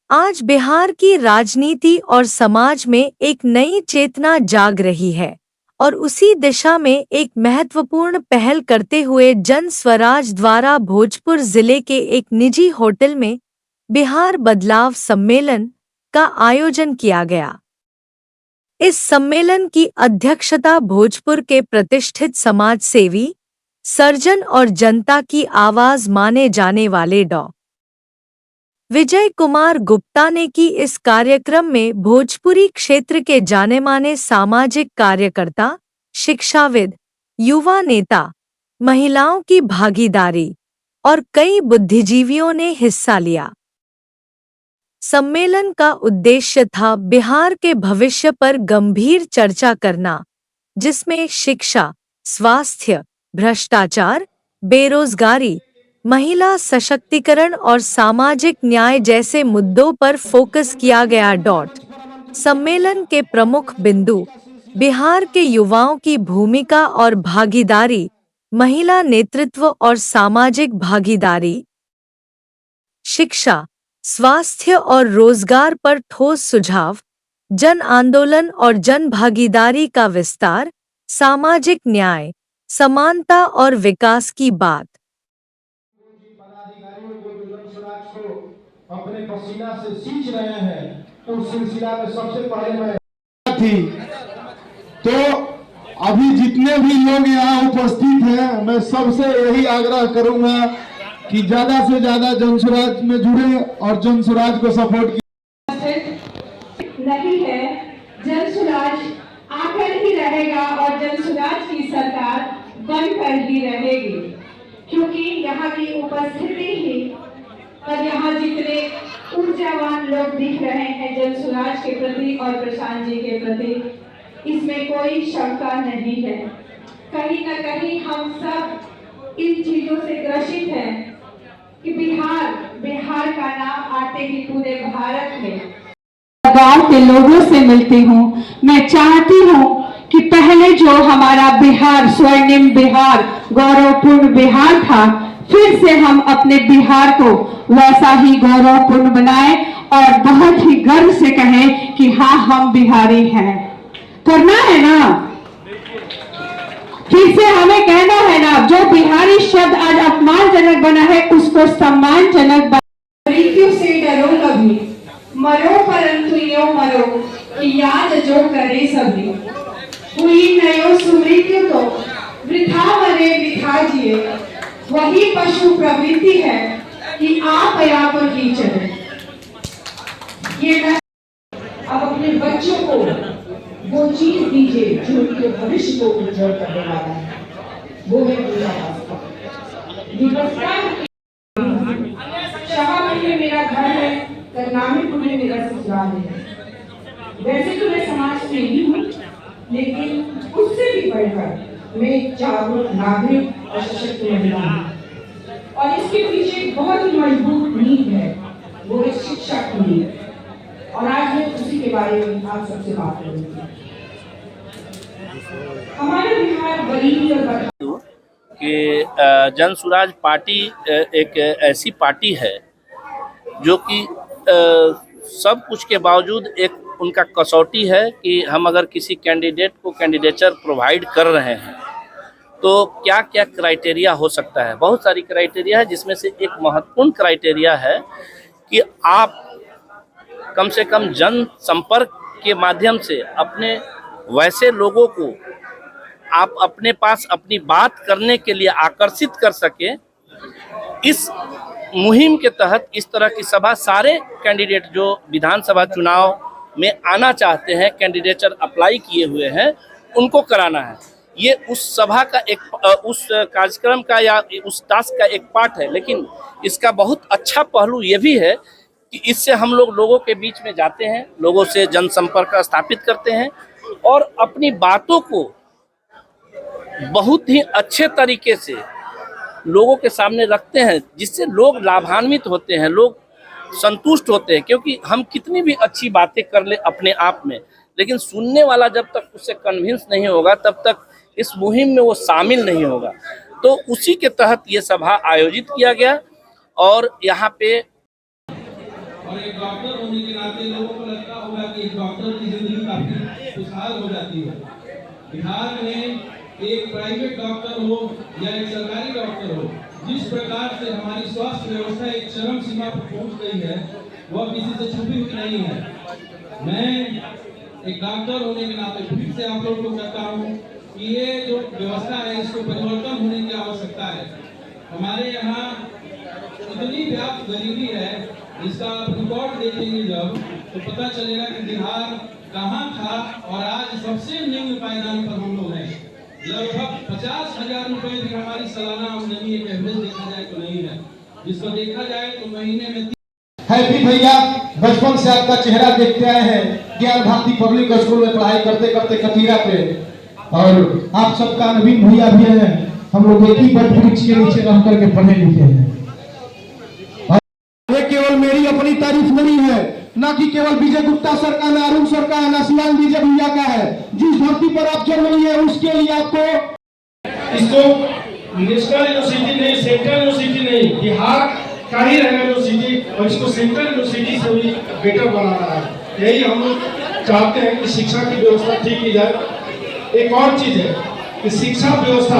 आज बिहार की राजनीति और समाज में एक नई चेतना जाग रही है और उसी दिशा में एक महत्वपूर्ण पहल करते हुए जन स्वराज द्वारा भोजपुर जिले के एक निजी होटल में बिहार बदलाव सम्मेलन का आयोजन किया गया। इस सम्मेलन की अध्यक्षता भोजपुर के प्रतिष्ठित समाज सेवी, सर्जन और जनता की आवाज माने जाने वाले डॉ. विजय कुमार गुप्ता ने की। इस कार्यक्रम में भोजपुरी क्षेत्र के जानेमाने सामाजिक कार्यकर्ता, शिक्षाविद, युवा नेता, महिलाओं की भागीदारी और कई बुद्धिजीवियों ने हिस्सा लिया। सम्मेलन का उद्देश्य था बिहार के भविष्य पर गंभीर चर्चा करना, जिसमें शिक्षा, स्वास्थ्य, भ्रष्टाचार, बेरोजगारी, महिला सशक्तिकरण और सामाजिक न्याय जैसे मुद्दों पर फोकस किया गया। सम्मेलन के प्रमुख बिंदु बिहार के युवाओं की भूमिका और भागीदारी, महिला नेतृत्व और सामाजिक भागीदारी, शिक्षा, स्वास्थ्य और रोजगार पर ठोस सुझाव, जन आंदोलन और जन भागीदारी का विस्तार, सामाजिक न्याय, समानता और विकास की बात। पदाधिकारियों को जो जनसुराज को अपने पसीना से सींच रहे हैं, तो उस सिलसिला में सबसे पहले मैं थी। तो अभी जितने भी लोग यहाँ उपस्थित हैं, मैं सबसे यही आग्रह करूंगा कि ज्यादा से ज्यादा जनसुराज में जुड़े और जनसुराज को सपोर्ट नहीं है। जनसुराज आकर ही रहेगा और जनसुराज की सरकार बनकर ही रहेगी, क्योंकि यहाँ की उपस्थिति ही और यहाँ जितने ऊर्जावान लोग दिख रहे हैं जनसुराज के प्रति और प्रशांत जी के प्रति, इसमें कोई शंका नहीं है। कहीं न कहीं हम सब इन चीजों से ग्रसित हैं कि बिहार का नाम आते ही पूरे भारत में गांव के लोगों से मिलती हूँ। मैं चाहती हूँ कि पहले जो हमारा बिहार, स्वर्णिम बिहार, गौरवपूर्ण बिहार था, फिर से हम अपने बिहार को वैसा ही गौरवपूर्ण बनाएं और बहुत ही गर्व से कहें कि हाँ, हम बिहारी हैं। करना है ना, फिर से हमें कहना है ना, जो बिहारी शब्द आज अपमानजनक बना है उसको सम्मानजनक मृत्यु से डरो कभी, मरो परंतु यो मरो कि याद जो करे सभी, हुई नयो सुमृत्यु तो वृथा मरे वृथा जिए, वही पशु प्रवृत्ति है कि आप या पर ही चले। ये अब अपने बच्चों को वो चीज दीजिए जो उनके भविष्य को उज्जवल करने वाला है, वो है शाहपुर में मेरा घर है, करनामीपुर में मेरा ससुराल है। वैसे तो मैं समाज में ही हूँ, लेकिन उससे भी बढ़कर मैं एक जागरूक नागरिक और सशक्त महिला हूँ और इसके पीछे एक बहुत ही मजबूत नींव है, वो है शिक्षा की नींव। और आज मैं उसी के बारे में आप सबसे बात करूंगी। हमारे बिहार गरीबी और कि जनसुराज पार्टी एक ऐसी पार्टी है जो कि सब कुछ के बावजूद एक उनका कसौटी है कि हम अगर किसी कैंडिडेट को कैंडिडेचर प्रोवाइड कर रहे हैं तो क्या क्या क्राइटेरिया हो सकता है। बहुत सारी क्राइटेरिया है, जिसमें से एक महत्वपूर्ण क्राइटेरिया है कि आप कम से कम जन संपर्क के माध्यम से अपने वैसे लोगों को आप अपने पास अपनी बात करने के लिए आकर्षित कर सके। इस मुहिम के तहत इस तरह की सभा सारे कैंडिडेट जो विधानसभा चुनाव में आना चाहते हैं, कैंडिडेचर अप्लाई किए हुए हैं, उनको कराना है। ये उस सभा का एक उस कार्यक्रम का या उस टास्क का एक पार्ट है, लेकिन इसका बहुत अच्छा पहलू ये भी है कि इससे हम लोगों के बीच में जाते हैं, लोगों से जनसंपर्क स्थापित करते हैं और अपनी बातों को बहुत ही अच्छे तरीके से लोगों के सामने रखते हैं, जिससे लोग लाभान्वित होते हैं, लोग संतुष्ट होते हैं। क्योंकि हम कितनी भी अच्छी बातें कर ले अपने आप में, लेकिन सुनने वाला जब तक उससे कन्विंस नहीं होगा तब तक इस मुहिम में वो शामिल नहीं होगा। तो उसी के तहत ये सभा आयोजित किया गया और यहाँ पे काफी खुशहाल हो जाती है। बिहार में एक प्राइवेट डॉक्टर हो या एक सरकारी डॉक्टर हो, जिस प्रकार से हमारी स्वास्थ्य व्यवस्था एक चरम सीमा पर पहुंच गई है, वह किसी से छुपी हुई नहीं है। मैं एक डॉक्टर होने के नाते फिर से आप लोगों को कहता हूँ कि ये जो व्यवस्था है, इसको परिवर्तन होने की आवश्यकता है। हमारे यहाँ इतनी व्याप्त गरीबी है, इसका आप रिकॉर्ड देखेंगे जब, तो पता चलेगा कि बिहार कहाँ था और आज सबसे निम्न पायदान पर हम लोग हैं। लगभग 50,000 रुपए भी हमारी सालाना आमदनी एक एवरेज देखा जाए तो नहीं है, जिसको देखा जाए तो महीने में हैप्पी भैया, बचपन से आपका चेहरा देखते आए हैं ज्ञान भारती पब्लिक स्कूल में पढ़ाई करते करते कतीरा पे, और आप सबका नवीन भैया भी हैं। हम लोग एक ही वट वृक्ष के नीचे रह करके पढ़े लिखे हैं। और ये केवल मेरी अपनी तारीफ नहीं है, ना कि केवल विजय गुप्ता सर का, ना अरुण सर का, ना शिवांग विजय भैया का है। जिस धरती पर आप जन्म लिए उसके लिए आपको इसको नेशनल यूनिवर्सिटी नहीं, सेंट्रल यूनिवर्सिटी नहीं, बिहार का ही रहना यूनिवर्सिटी, और इसको सेंट्रल यूनिवर्सिटी से भी बेटर बनाना है। यही हम लोग चाहते हैं कि शिक्षा की व्यवस्था ठीक की जाए। एक और चीज है कि शिक्षा व्यवस्था